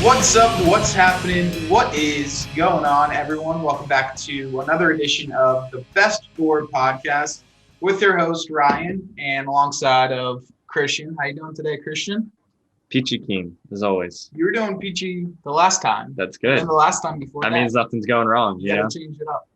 What's up? What's happening? What is going on, everyone? Welcome back to another edition of the Best Four podcast with your host Ryan and alongside of Christian. How you doing today, Christian? Peachy keen, as always. You were doing peachy the last time. That's good. And the last time before that means nothing's going wrong. You gotta change it up.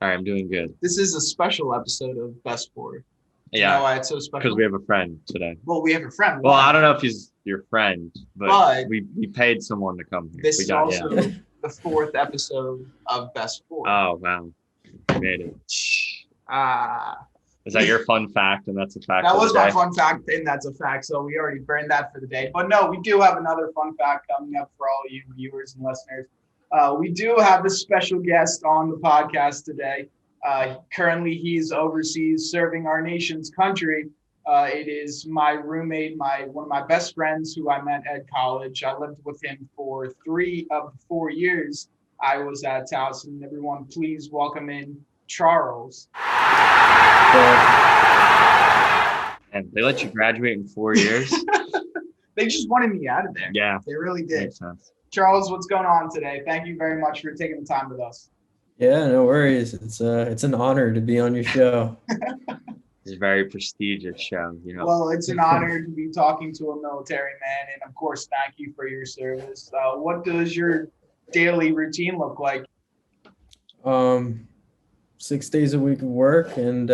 All right, I'm doing good. This is a special episode of Best Four. Yeah. You know why it's so special? Because we have a friend today. Well, we have a friend. Well, I don't know if he's your friend, but we paid someone to come here. This is also the fourth episode of Best Four. Oh, wow. We made it. Is that your fun fact? And that's a fact. That was my fun fact, and that's a fact. So we already burned that for the day. But no, we do have another fun fact coming up for all you viewers and listeners. We do have a special guest on the podcast today. Currently, he's overseas serving our nation's country. It is my roommate, one of my best friends who I met at college. I lived with him for 3 of the 4 years I was at Towson. Everyone, please welcome in Charles. And they let you graduate in 4 years? They just wanted me out of there. Yeah. They really did. Makes sense. Charles, what's going on today? Thank you very much for taking the time with us. Yeah, no worries. It's an honor to be on your show. It's a very prestigious show, you know. Well, it's an honor to be talking to a military man, and of course, thank you for your service. What does your daily routine look like? 6 days a week of work, and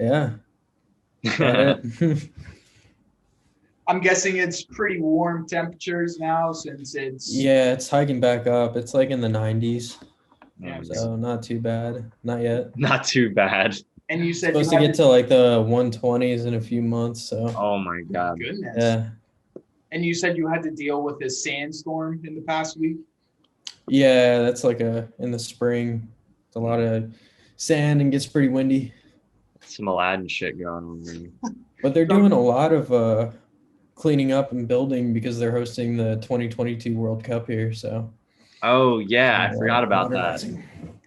yeah. I'm guessing it's pretty warm temperatures now since it's... Yeah, it's hiking back up. It's like in the 90s. Yeah, so not too bad. Not yet. Not too bad. And you said supposed to get to like the 120s in a few months. So. Oh my God. Goodness. Yeah. And you said you had to deal with this sandstorm in the past week. Yeah, that's like in the spring. It's a lot of sand and gets pretty windy. Some Aladdin shit going on there. But they're doing a lot of cleaning up and building because they're hosting the 2022 World Cup here. So. Oh yeah, I forgot about that.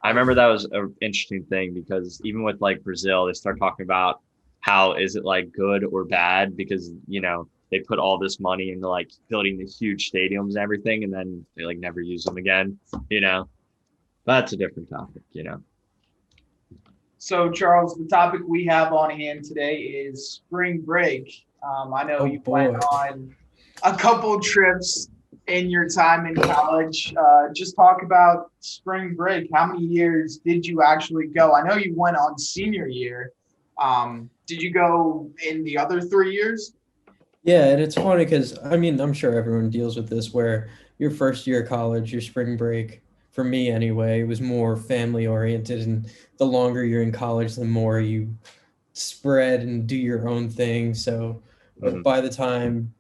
I remember that was an interesting thing because even with like Brazil, they start talking about how is it like good or bad because, you know, they put all this money into like building these huge stadiums and everything, and then they like never use them again, you know. But that's a different topic, you know. So Charles, the topic we have on hand today is spring break. I know you went on a couple trips in your time in college. Just talk about spring break. How many years did you actually go? I know you went on senior year. Did you go in the other 3 years? Yeah, and it's funny because, I mean, I'm sure everyone deals with this where your first year of college, your spring break, for me anyway, it was more family oriented. And the longer you're in college, the more you spread and do your own thing. So by the time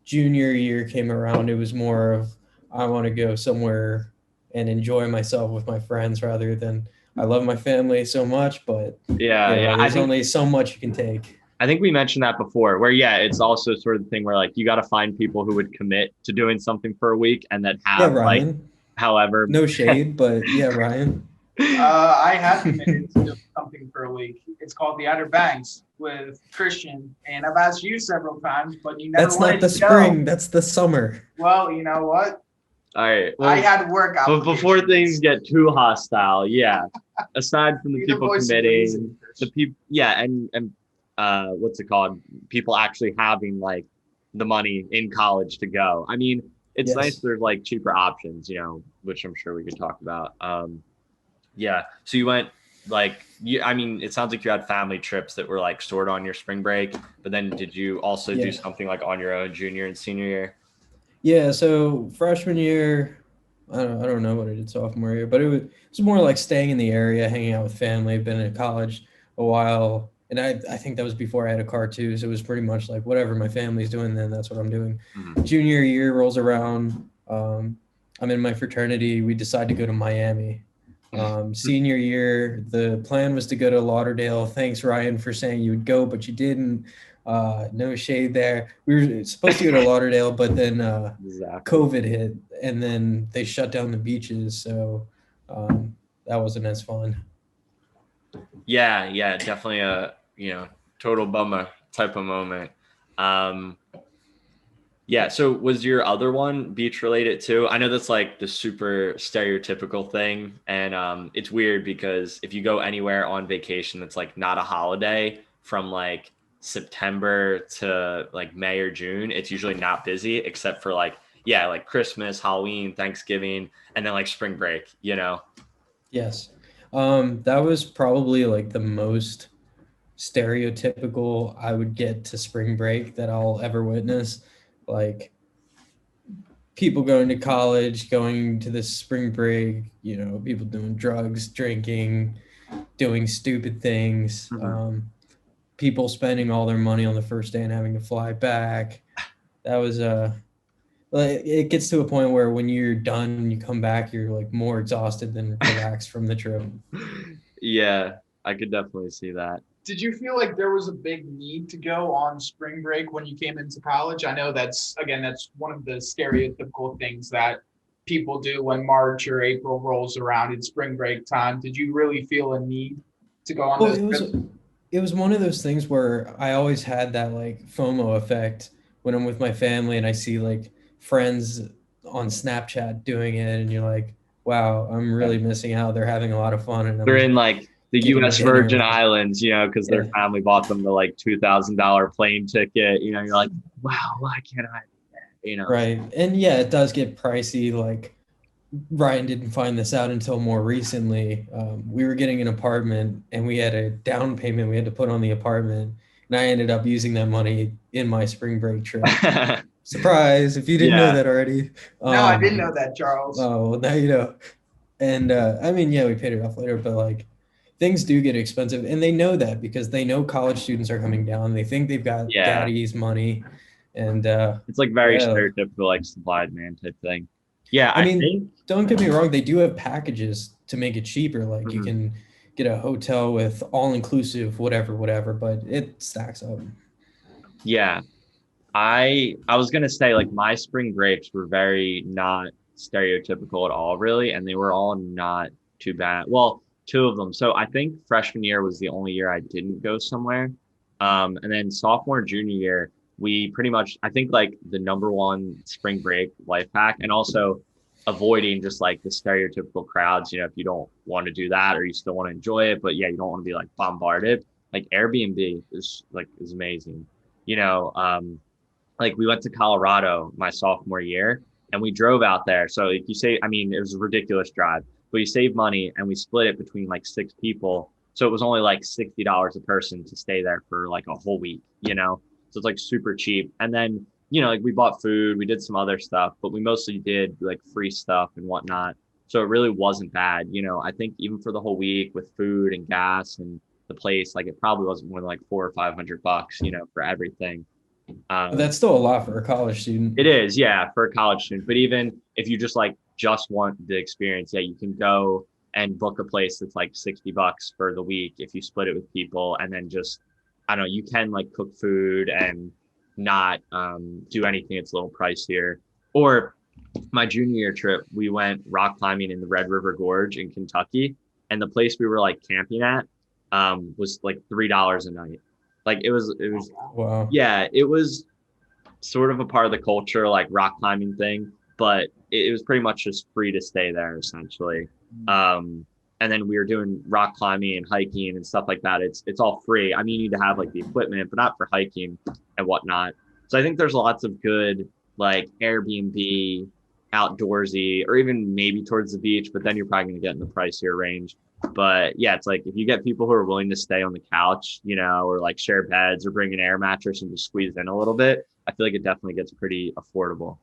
junior year came around, it was more of I want to go somewhere and enjoy myself with my friends rather than I love my family so much, but there's only so much you can take. I think we mentioned that before where, it's also sort of the thing where like you got to find people who would commit to doing something for a week and that have Ryan. like, however. No shade, but yeah, Ryan. I have committed to doing something for a week. It's called the Outer Banks with Christian, and I've asked you several times, but you never That's not wanted the to spring. go. That's the summer. Well, you know what? All right. Well, I had work out. But before things get too hostile, aside from the people committing, the people, and what's it called? People actually having like the money in college to go. I mean, it's nice there's like cheaper options, you know, which I'm sure we could talk about. So you went I mean, it sounds like you had family trips that were like stored on your spring break, but then did you also do something like on your own junior and senior year? Yeah, so freshman year, I don't know what I did sophomore year, but it was more like staying in the area, hanging out with family. I've been in college a while, and I think that was before I had a car too, so it was pretty much like whatever my family's doing, then that's what I'm doing. Mm-hmm. Junior year rolls around, I'm in my fraternity. We decide to go to Miami. Senior year, the plan was to go to Lauderdale. Thanks, Ryan, for saying you would go, but you didn't. No shade there. We were supposed to go to Lauderdale, but then COVID hit, and then they shut down the beaches. So that wasn't as fun. Yeah, definitely a total bummer type of moment. Yeah. So was your other one beach related too? I know that's like the super stereotypical thing. And it's weird because if you go anywhere on vacation that's like not a holiday from like September to like May or June, it's usually not busy except for like, yeah, like Christmas, Halloween, Thanksgiving, and then like spring break, you know? Yes. That was probably like the most stereotypical I would get to spring break that I'll ever witness. Like people going to college, going to this spring break, people doing drugs, drinking, doing stupid things, Mhm. people spending all their money on the first day and having to fly back. That was like it gets to a point where when you're done and you come back, you're like more exhausted than relaxed from the trip. Yeah, I could definitely see that. Did you feel like there was a big need to go on spring break when you came into college? I know that's one of the stereotypical things that people do when March or April rolls around. It's spring break time. Did you really feel a need to go on Well, those trips? it was one of those things where I always had that like FOMO effect when I'm with my family and I see like friends on Snapchat doing it, and you're like, wow, I'm really missing out. They're having a lot of fun, and They're I'm in like the getting U.S. Virgin dinner. Islands, you know, because their Yeah, family bought them the like $2,000 plane ticket. You know, you're like, wow, why can't I? You know. right. And yeah, it does get pricey. Like Ryan didn't find this out until more recently. We were getting an apartment and we had a down payment we had to put on the apartment. And I ended up using that money in my spring break trip. Surprise, if you didn't know Yeah, that already. No, I didn't Um, know that, Charles. oh, well, now you know. And I mean, yeah, we paid it off later, but like things do get expensive. And they know that because they know college students are coming down. They think they've got yeah. daddy's money. And It's like very yeah, stereotypical, like supply and demand type thing. Yeah, I I mean, think. don't get me wrong, they do have packages to make it cheaper. Like you Mhm. can get a hotel with all inclusive, whatever, but it stacks up. Yeah, I was gonna say like my spring breaks were very not stereotypical at all, really, and they were all not too bad. Well, two of them. So I think freshman year was the only year I didn't go somewhere. And then sophomore, junior year, we pretty much I think like the number one spring break life hack, and also avoiding just like the stereotypical crowds. You know, if you don't want to do that or you still want to enjoy it, but yeah, you don't want to be like bombarded. Like Airbnb is amazing. You know, like we went to Colorado my sophomore year and we drove out there. So if you say, I mean, it was a ridiculous drive, but you save money and we split it between like six people. So it was only like $60 a person to stay there for like a whole week, you know? So it's like super cheap. And then, you know, like we bought food, we did some other stuff, but we mostly did like free stuff and whatnot. So it really wasn't bad. You know, I think even for the whole week with food and gas and the place, like it probably wasn't more than like 400 or 500 bucks, you know, for everything. But Um, that's still a lot for a college student. it is, yeah, for a college student. But even if you just want the experience, yeah, you can go and book a place that's like $60 for the week if you split it with people, and then just I don't know, you can like cook food and not do anything. It's a little pricier. Or my junior year trip, we went rock climbing in the Red River Gorge in Kentucky, and the place we were like camping at was like $3 a night. Like it was Wow. yeah, it was sort of a part of the culture, like rock climbing thing, but it was pretty much just free to stay there essentially. Um, and then we were doing rock climbing and hiking and stuff like that. It's all free. I mean, you need to have like the equipment, but not for hiking and whatnot. So I think there's lots of good like Airbnb, outdoorsy, or even maybe towards the beach, but then you're probably going to get in the pricier range. But yeah, it's like if you get people who are willing to stay on the couch, you know, or like share beds or bring an air mattress and just squeeze in a little bit, I feel like it definitely gets pretty affordable.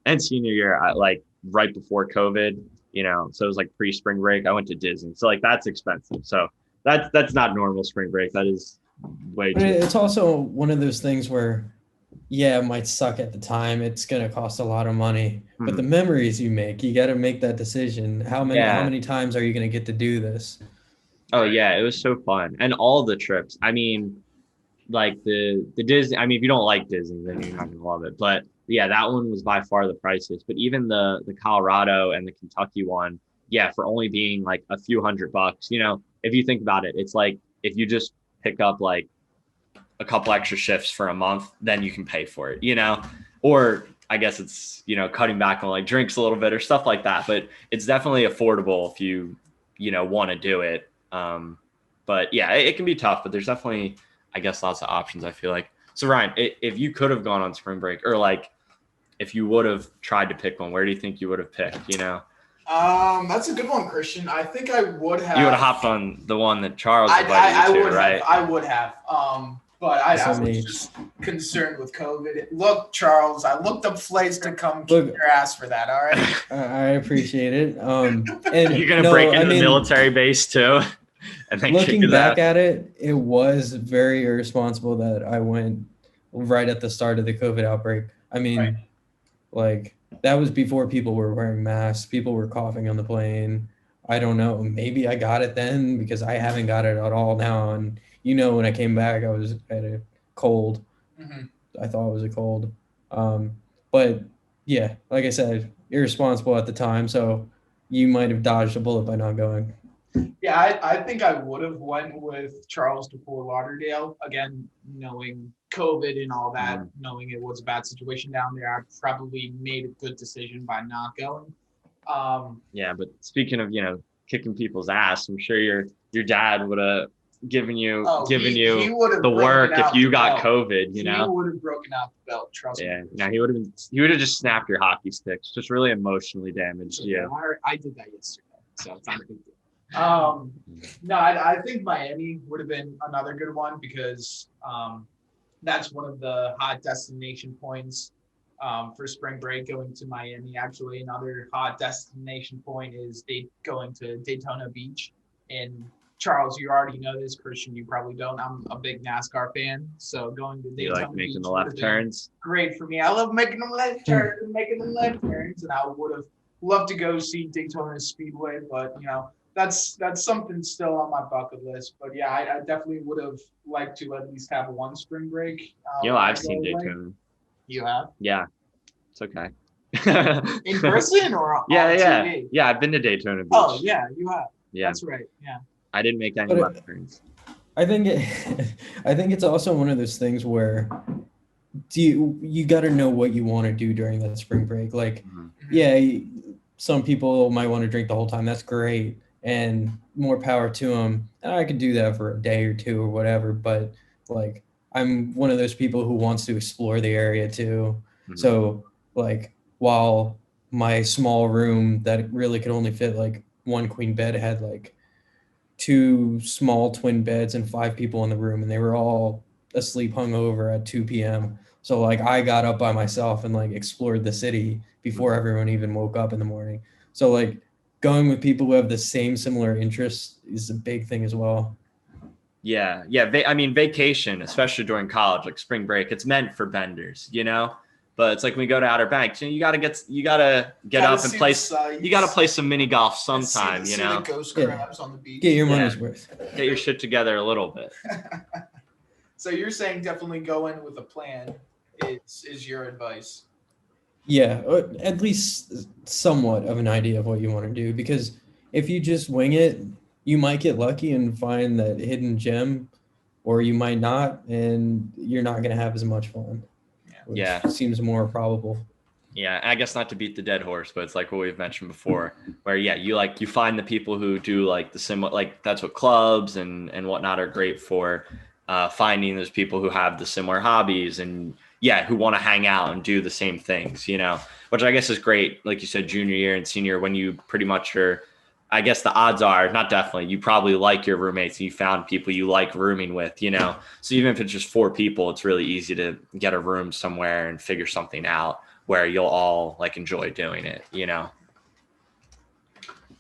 And senior year, I like right before COVID, you know, so it was like pre-spring break. I went to Disney, so like that's expensive. So that's not normal spring break. That is way But too. it's also one of those things where, yeah, it might suck at the time. It's gonna cost a lot of money, but the Mhm. memories you make, you got to make that decision. How Yeah. many times are you gonna get to do this? Oh yeah, it was so fun, and all the trips. I mean, like the Disney. I mean, if you don't like Disney, then you're not gonna love it. But yeah, that one was by far the priciest. But even the Colorado and the Kentucky one, yeah, for only being like a few $100, you know, if you think about it, it's like if you just pick up like a couple extra shifts for a month, then you can pay for it, you know, or I guess it's, cutting back on like drinks a little bit or stuff like that. But it's definitely affordable if you want to do it. But yeah, it can be tough, but there's definitely, I guess, lots of options, I feel like. So Ryan, if you could have gone on spring break, or like if you would have tried to pick one, where do you think you would have picked, That's a good one, Christian. I think I would have. You would have hopped on the one that Charles invited you to, right? I would have. But I was just concerned with COVID. Look, Charles, I looked up flights to come kick your ass for that. All right. I appreciate it. And you're gonna break into the military base too. And then looking back at it, it was very irresponsible that I went right at the start of the COVID outbreak. I mean, like that was before people were wearing masks. People were coughing on the plane. I don't know. Maybe I got it then because I haven't got it at all now. And when I came back, I had a cold. Mm-hmm. I thought it was a cold. But yeah, like I said, irresponsible at the time. So you might have dodged a bullet by not going. Yeah, I think I would have went with Charles to Fort Lauderdale. Again, knowing COVID and all that, knowing it was a bad situation down there, I probably made a good decision by not going. Yeah, but speaking of, kicking people's ass, I'm sure your dad would have given you the work if you got COVID, He would have broken out the belt, trust me. Yeah, no, he would have just snapped your hockey sticks, just really emotionally damaged you. I did that yesterday, so it's not a big deal. No, I think Miami would have been another good one because that's one of the hot destination points for spring break, going to Miami. Actually, another hot destination point is going to Daytona Beach. And Charles, you already know this. Christian, you probably don't. I'm a big NASCAR fan, so going to Daytona you like Beach making the left turns? Great for me. I love making them left turns and and I would have loved to go see Daytona Speedway, but that's something still on my bucket list. But yeah, I definitely would have liked to at least have one spring break. I've seen Daytona. You have? Yeah, it's okay. In person or on TV? Yeah, I've been to Daytona Beach. Oh yeah, you have. Yeah, that's right. Yeah, I didn't make any left turns. I think it's also one of those things where you got to know what you want to do during that spring break. Like, some people might want to drink the whole time. That's great. And more power to them. And I could do that for a day or two or whatever. But like, I'm one of those people who wants to explore the area too. Mm-hmm. So like, while my small room that really could only fit like one queen bed had like 2 small twin beds and 5 people in the room, and they were all asleep hungover at 2 p.m. So like, I got up by myself and like explored the city before everyone even woke up in the morning. So like, going with people who have the similar interests is a big thing as well. Yeah. Vacation, especially during college, like spring break, it's meant for benders, but it's like when we go to Outer Banks, you gotta get up and play. You gotta play some mini golf sometime, see the ghost crabs on the beach. Get your money's worth. Get your shit together a little bit. So you're saying definitely go in with a plan is your advice. Yeah, at least somewhat of an idea of what you want to do, because if you just wing it, you might get lucky and find that hidden gem, or you might not, and you're not going to have as much fun. Which seems more probable. Yeah, I guess not to beat the dead horse, but it's like what we've mentioned before, where you find the people who do like the similar, like that's what clubs and whatnot are great for, finding those people who have the similar hobbies and who want to hang out and do the same things, which I guess is great. Like you said, junior year and senior, when you pretty much are, I guess the odds are, not definitely, you probably like your roommates and you found people you like rooming with, so even if it's just 4 people, it's really easy to get a room somewhere and figure something out where you'll all like enjoy doing it,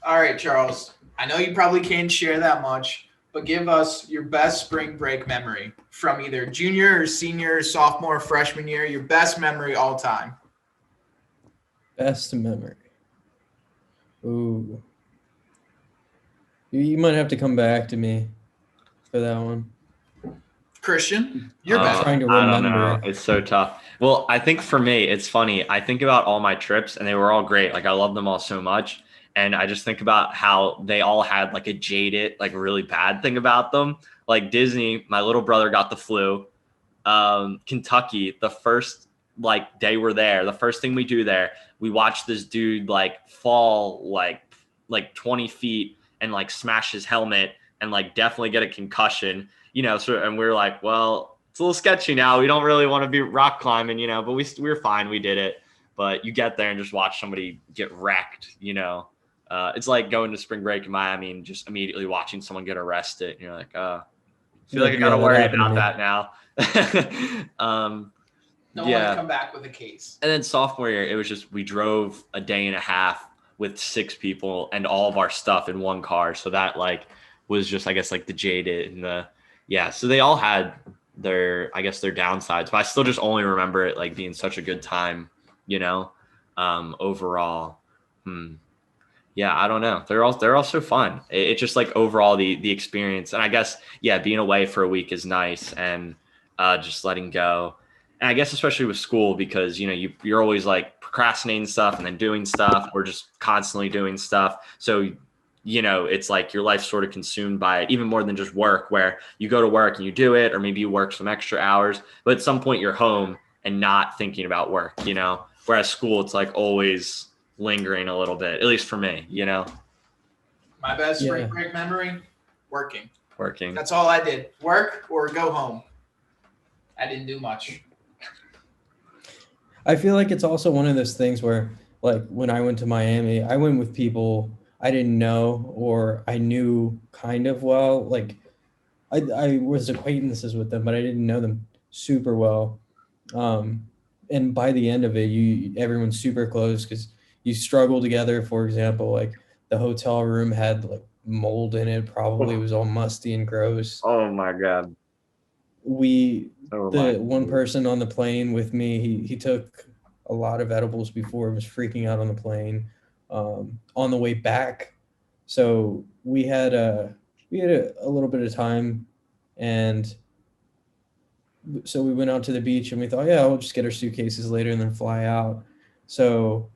All right, Charles, I know you probably can't share that much, but give us your best spring break memory from either junior or senior, sophomore, freshman year, your best memory all time. Best memory. Ooh. You might have to come back to me for that one. Christian, you're best. Trying to remember. I don't know. It's so tough. Well, I think for me, it's funny. I think about all my trips and they were all great. Like I love them all so much. And I just think about how they all had like a jaded, like really bad thing about them. Like Disney, my little brother got the flu. Kentucky, the first like they were there. The first thing we do there, we watch this dude like fall like 20 feet and like smash his helmet and like definitely get a concussion, so, and we're like, well, it's a little sketchy now. We don't really want to be rock climbing, but we were fine. We did it. But you get there and just watch somebody get wrecked, it's like going to spring break in Miami and just immediately watching someone get arrested. And you're like, I feel like I got to worry about that now. Don't want to come back with a case. And then sophomore year, it was just, we drove a day and a half with 6 people and all of our stuff in one car. So that like was just, I guess, like the jaded and so they all had their downsides, but I still just only remember it like being such a good time, overall. Yeah, I don't know. They're also fun. It's just like overall the experience. And I guess, being away for a week is nice and just letting go. And I guess especially with school, because, you're always like procrastinating stuff and then doing stuff or just constantly doing stuff. So, it's like your life's sort of consumed by it, even more than just work, where you go to work and you do it, or maybe you work some extra hours, but at some point you're home and not thinking about work, whereas school, it's like always lingering a little bit, at least for me, My best spring break memory, working. Working. That's all I did. Work or go home. I didn't do much. I feel like it's also one of those things where, like, when I went to Miami, I went with people I didn't know or I knew kind of well. Like, I was acquaintances with them, but I didn't know them super well. And by the end of it, everyone's super close because you struggle together. For example, like the hotel room had like mold in it. Probably it was all musty and gross. Oh my God. One person on the plane with me, he took a lot of edibles before, was freaking out on the plane. On the way back, so we had a little bit of time, and so we went out to the beach and we thought, we'll just get our suitcases later and then fly out. So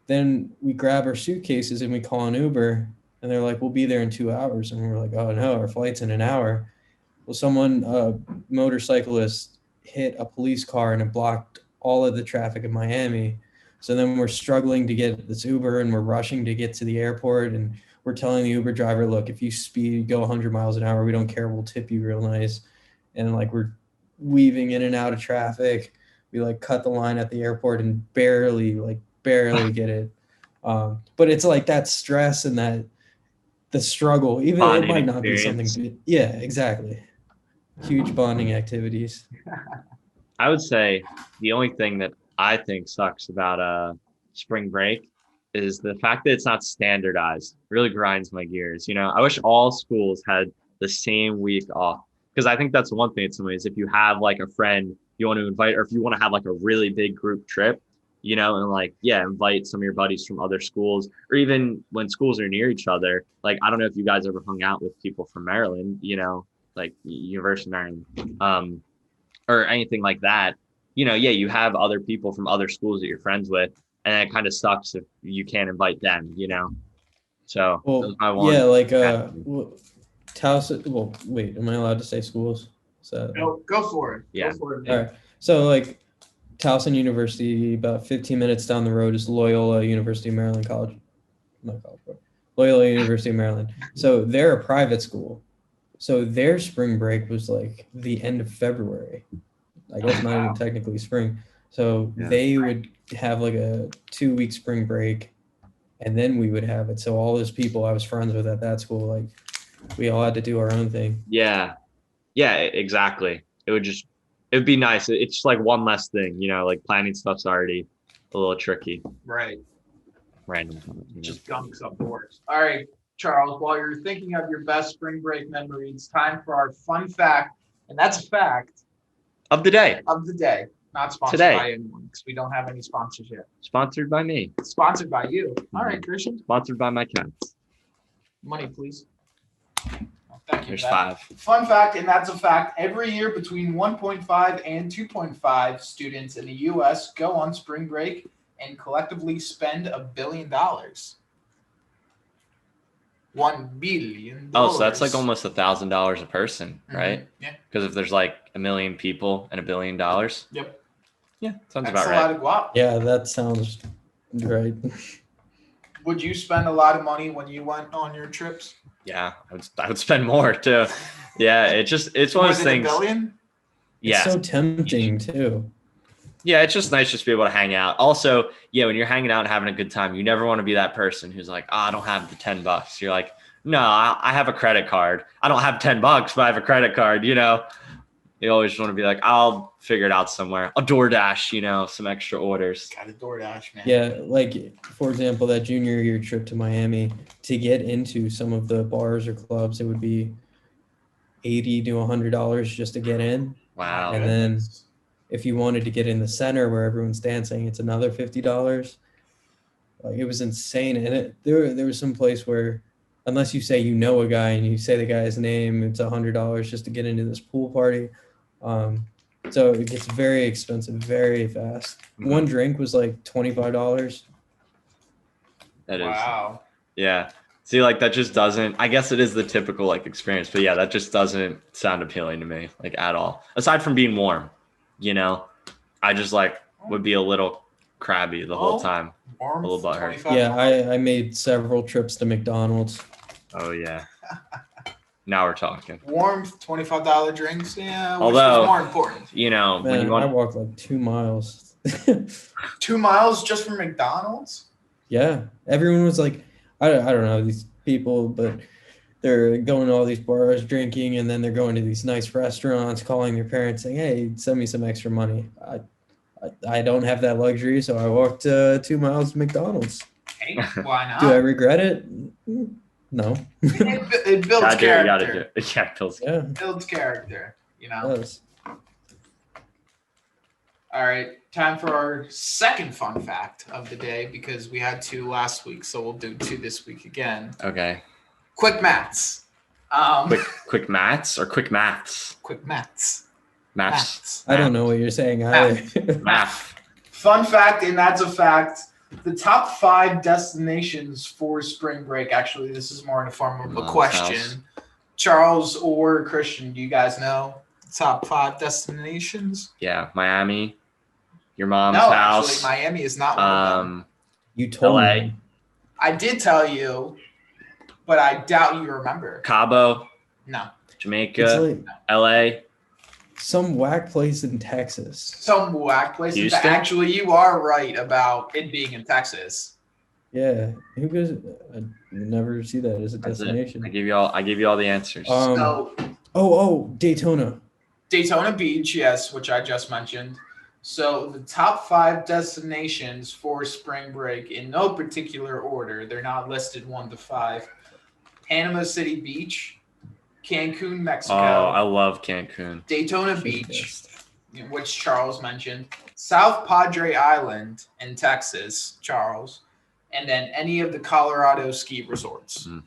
then we grab our suitcases and we call an Uber, and they're like, we'll be there in 2 hours, and we're like, oh no, our flight's in an hour. Well, a motorcyclist hit a police car and it blocked all of the traffic in Miami. So then we're struggling to get this Uber and we're rushing to get to the airport, and we're telling the Uber driver, look, if you go 100 miles an hour, we don't care. We'll tip you real nice. And like, we're weaving in and out of traffic. We like cut the line at the airport and barely get it. But it's like that stress and the struggle, even bonding it might not experience. Be something. Yeah, exactly. Huge bonding activities. I would say the only thing that I think sucks about spring break is the fact that it's not standardized. It really grinds my gears. I wish all schools had the same week off, because I think that's one thing in some ways. If you have like a friend you want to invite, or if you want to have like a really big group trip, and like, invite some of your buddies from other schools, or even when schools are near each other. Like, I don't know if you guys ever hung out with people from Maryland, like University of Maryland, or anything like that. You have other people from other schools that you're friends with, and it kind of sucks if you can't invite them, So well, that was my one. Towson. Well, wait, am I allowed to say schools? So go for it. Yeah. Go for it. All right. So like Towson University, about 15 minutes down the road is Loyola University of Maryland College. Not college, but Loyola University of Maryland. So they're a private school. So their spring break was like the end of February. I guess not even technically spring. So they would have like a 2-week spring break, and then we would have it. So all those people I was friends with at that school, like, we all had to do our own thing. Yeah, exactly. It would be nice. It's just like one less thing, like planning stuff's already a little tricky. Right. Random. Just gunks up the works. All right, Charles, while you're thinking of your best spring break memory, it's time for our fun fact. And that's a fact. Of the day. Not sponsored Today. by anyone, because we don't have any sponsors yet. Sponsored by me. Sponsored by you. All right, Christian. Sponsored by my cats. Money, please. Oh, thank you. There's 5. Fun fact, and that's a fact. Every year, between 1.5 and 2.5 students in the U.S. go on spring break and collectively spend $1 billion. $1 billion. Oh, so that's like almost $1,000 a person, right? Yeah. Because if there's like 1 million people and $1 billion. Yep. Yeah, sounds That's about a right. lot of guap. Yeah, that sounds right. Would you spend a lot of money when you went on your trips? Yeah, I would spend more too. Yeah, it's one More of those than things. $1 billion? It's Yeah, so tempting too. yeah, it's just nice just to be able to hang out. Also, yeah, when you're hanging out and having a good time, you never want to be that person who's like, oh, I don't have the $10. You're like, no, I have a credit card. I don't have $10, but I have a credit card. You know, you always want to be like, I'll figure it out somewhere. A DoorDash, you know, some extra orders. Got a DoorDash, man. Yeah, like for example, that junior year trip to Miami, to get into some of the bars or clubs, it would be $80 to $100 just to get in. Wow. And then if you wanted to get in the center where everyone's dancing, it's another $50. Like it was insane. And there was some place where unless you say you know a guy and you say the guy's name, it's $100 just to get into this pool party. So it gets very expensive very fast. Mhm. One drink was like $25. That is. Wow. Yeah. See, like that just doesn't. I guess it is the typical like experience, but yeah, that just doesn't sound appealing to me like at all. Aside from being warm, you know, I just like would be a little crabby the whole time. Warm. A little butthurt. Yeah, I made several trips to McDonald's. Oh yeah. Now we're talking. Warm $25 drinks. Yeah. Although- which is more important? You know, when Man, you I want. walked like 2 miles. 2 miles just from McDonald's? Yeah, everyone was like, I don't know these people, but they're going to all these bars drinking, and then they're going to these nice restaurants, calling their parents saying, "Hey, send me some extra money." I don't have that luxury, so I walked 2 miles to McDonald's. Hey, why not? Do I regret it? No. It builds Gotta do it, character. gotta do it. Yeah, it builds. Yeah, It builds character, you know? it does. All right, time for our second fun fact of the day because we had 2 last week, so we'll do 2 this week again. Okay. Quick maths. Quick maths or quick maths? Quick maths. Maths. I don't know what you're saying either. Math. Fun fact, and that's a fact. The top 5 destinations for spring break. Actually, this is more in the form of a Mom's question. house. Charles or Christian, do you guys know the top 5 destinations? Yeah, Miami. Your mom's No, house. actually, Miami is not one of them. You told LA. me. I did tell you, but I doubt you remember. Cabo, No. It's Jamaica, like LA. some whack place in Texas. Some whack places. Houston? Actually, you are right about it being in Texas. Yeah, who goes? I never see that as a That's it. destination. I gave you all the answers. So Oh, Daytona. Daytona Beach, yes, which I just mentioned. So the top 5 destinations for spring break in no particular order. They're not listed 1 to 5. Panama City Beach, Cancun, Mexico, I love Cancun. Daytona Beach, which Charles mentioned, South Padre Island in Texas, Charles, and then any of the Colorado ski resorts. Mm.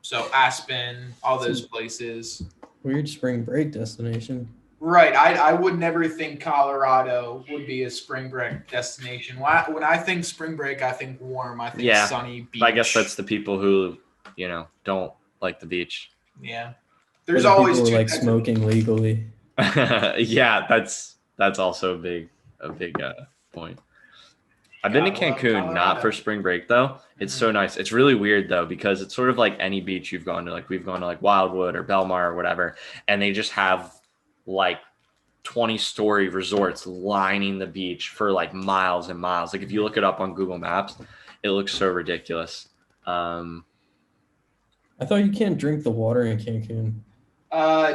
So Aspen, all those places. Weird spring break destination. Right. I would never think Colorado would be a spring break destination. When I think spring break, I think warm. I think Yeah, sunny beach. But I guess that's the people who, don't like the beach. Yeah. Where There's the always people 2 were like types of- smoking legally. Yeah, that's also a big point. I've been to Yeah, I love Cancun, not Colorado. for spring break though. It's so nice. It's really weird though because it's sort of like any beach you've gone to. Like we've gone to like Wildwood or Belmar or whatever, and they just have like 20-story resorts lining the beach for like miles and miles. Like if you look it up on Google Maps, it looks so ridiculous. I thought you can't drink the water in Cancun.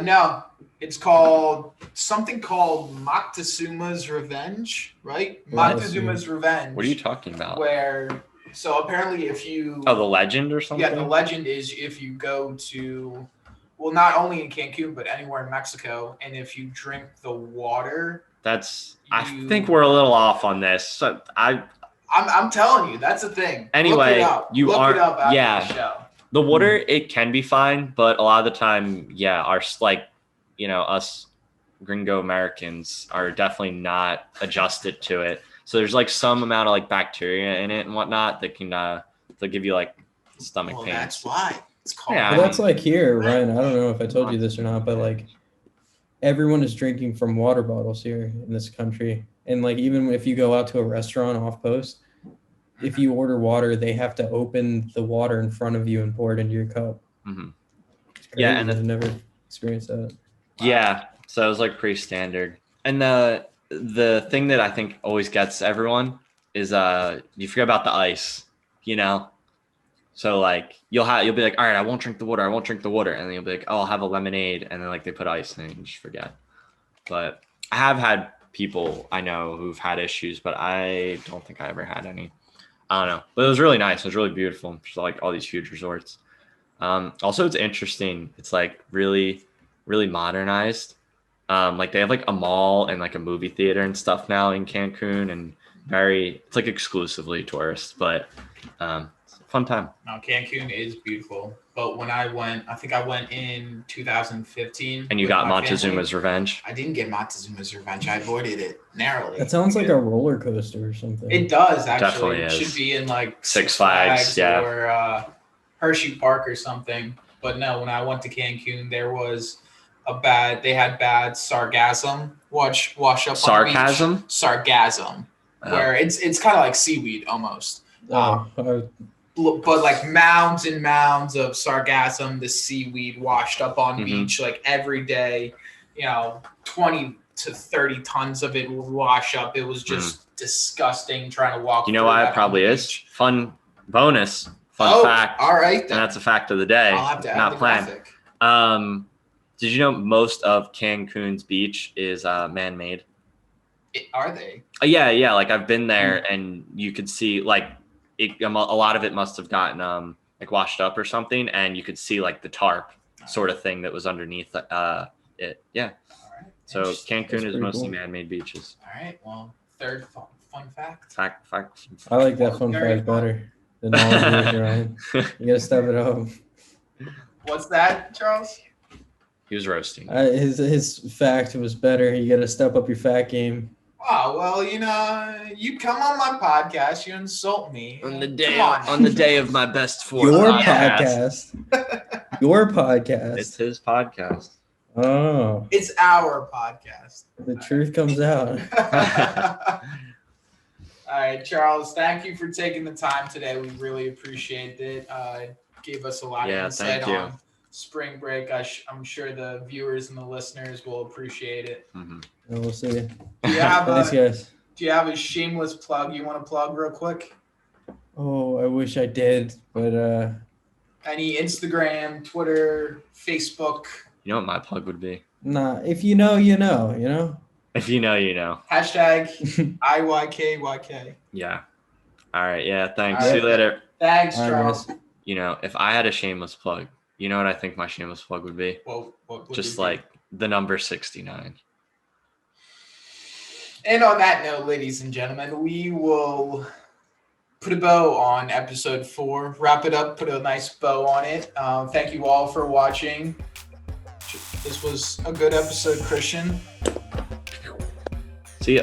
No, it's called something called Moctezuma's Revenge, right? What? Moctezuma's Revenge. What are you talking about? So apparently if you Oh, the legend or something? yeah, the legend is if you go to not only in Cancun but anywhere in Mexico, and if you drink the water, I think we're a little off on this. So I'm telling you, that's a thing. Anyway, look it up. you look are- it up after yeah. the show. the water, it can be fine, but a lot of the time, yeah, us gringo Americans are definitely not adjusted to it. So there's like some amount of like bacteria in it and whatnot that can they'll give you like stomach Well, pains. that's why it's called. Yeah, Well, that's like here, Ryan. I don't know if I told you this or not, but like everyone is drinking from water bottles here in this country, And like even if you go out to a restaurant off post, if you order water, they have to open the water in front of you and pour it into your cup. Mm-hmm. It's crazy. Yeah, and I've never experienced that. Yeah, so it was like pretty standard. And the thing that I think always gets everyone is you forget about the ice, you know? So like you'll be like, all right, I won't drink the water, and then you'll be like, oh, I'll have a lemonade, and then like they put ice in it and you just forget. But I have had people I know who've had issues, but I don't think I ever had any. I don't know. But it was really nice. It was really beautiful. Just like all these huge resorts. Also it's interesting. It's like really, really modernized. Like they have like a mall and like a movie theater and stuff now in Cancun, and it's like exclusively tourists, but it's a fun time. No, Cancun is beautiful. But when I went, I think I went in 2015. And you got Montezuma's Revenge? I didn't get Montezuma's Revenge. I avoided it narrowly. That sounds like a roller coaster or something. It does, actually. Definitely it is. should be in like Six Flags, yeah. Or Hershey Park or something. But no, when I went to Cancun, there was they had bad sargassum wash up Sarcasm? on the beach. Sargassum. Oh. Where it's kind of like seaweed almost. But like mounds and mounds of sargassum, the seaweed washed up on Mhm. beach like every day, 20 to 30 tons of it would wash up. It was just disgusting trying to walk. You know why it probably is? Fun bonus. Fun fact. All right. And that's a fact of the day. I'll have to add not the planned. graphic. Did you know most of Cancun's beach is man-made? Are they? Yeah. Like I've been there, and you could see like a lot of it must have gotten like washed up or something, and you could see like the tarp sort of thing that was underneath it. Yeah. All right. So Cancun is mostly cool. man-made beaches. All right. Well, third fun fact. Fact. I like that fun Very fact fun. better than all of yours, Ryan. You gotta step it up. What's that, Charles? He was roasting. His fact was better. You gotta step up your fact game. Oh, well, you come on my podcast, you insult me. On Come the day of my best form. Your podcast. podcast. Your podcast. It's his podcast. Oh, It's our podcast. the truth comes out. All right, Charles, thank you for taking the time today. We really appreciate it. Gave us a lot of insight thank you. on spring break. I'm sure the viewers and the listeners will appreciate it. Mhm. And we'll see. Do you have Thanks, guys. Do you have a shameless plug you want to plug real quick? Oh, I wish I did, but Any Instagram, Twitter, Facebook? You know what my plug would be? nah. If you know, you know. You know. If you know, you know. Hashtag IYKYK. Yeah. All right. Yeah. Thanks. All See right. you later. Thanks, All right, Charles. guys. If I had a shameless plug, you know what I think my shameless plug would be? What would Just it be? like the number 69. And on that note, ladies and gentlemen, we will put a bow on episode 4. Wrap it up, put a nice bow on it. Thank you all for watching. This was a good episode, Christian. See ya.